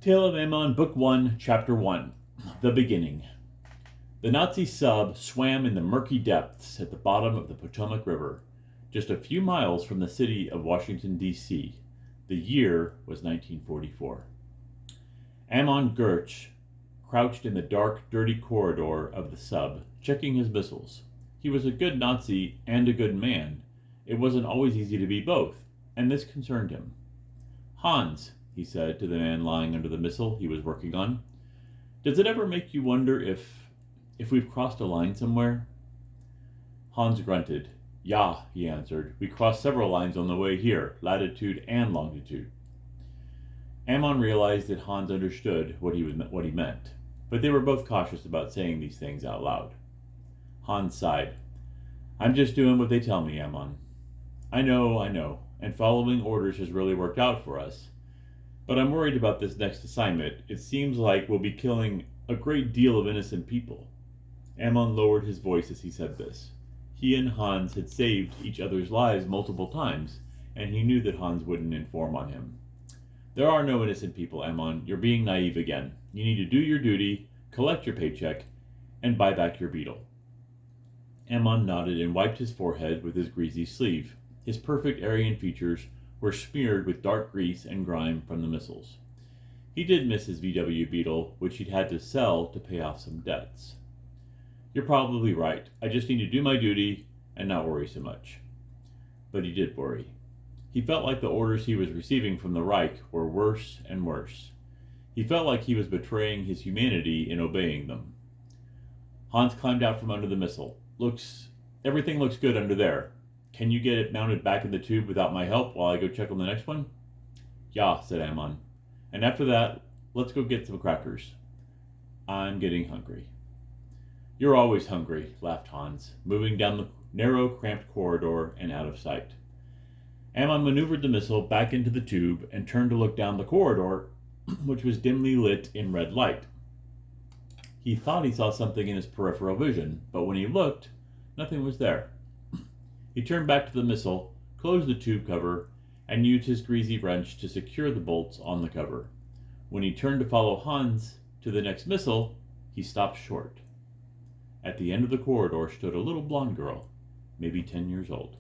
Tale of Amon, Book 1, Chapter 1. The Beginning. The Nazi sub swam in the murky depths at the bottom of the Potomac River, just a few miles from the city of Washington, D.C. The year was 1944. Amon Gurch crouched in the dark, dirty corridor of the sub, checking his missiles. He was a good Nazi and a good man. It wasn't always easy to be both, and this concerned him. "Hans," he said to the man lying under the missile he was working on, "does it ever make you wonder if we've crossed a line somewhere?" Hans grunted. "Ja," he answered. "We crossed several lines on the way here, latitude and longitude." Amon realized that Hans understood what he meant, but they were both cautious about saying these things out loud. Hans sighed. "I'm just doing what they tell me, Amon. I know, and following orders has really worked out for us. But I'm worried about this next assignment. It seems like we'll be killing a great deal of innocent people." Amon lowered his voice as he said this. He and Hans had saved each other's lives multiple times, and he knew that Hans wouldn't inform on him. "There are no innocent people, Amon. You're being naive again. You need to do your duty, collect your paycheck, and buy back your beetle." Amon nodded and wiped his forehead with his greasy sleeve. His perfect Aryan features were smeared with dark grease and grime from the missiles. He did miss his VW Beetle, which he'd had to sell to pay off some debts. "You're probably right. I just need to do my duty and not worry so much." But he did worry. He felt like the orders he was receiving from the Reich were worse and worse. He felt like he was betraying his humanity in obeying them. Hans climbed out from under the missile. Everything looks good under there. Can you get it mounted back in the tube without my help while I go check on the next one?" "Yeah," said Amon. "And after that, let's go get some crackers. I'm getting hungry." "You're always hungry," laughed Hans, moving down the narrow, cramped corridor and out of sight. Amon maneuvered the missile back into the tube and turned to look down the corridor, which was dimly lit in red light. He thought he saw something in his peripheral vision, but when he looked, nothing was there. He turned back to the missile, closed the tube cover, and used his greasy wrench to secure the bolts on the cover. When he turned to follow Hans to the next missile, he stopped short. At the end of the corridor stood a little blonde girl, maybe 10 years old.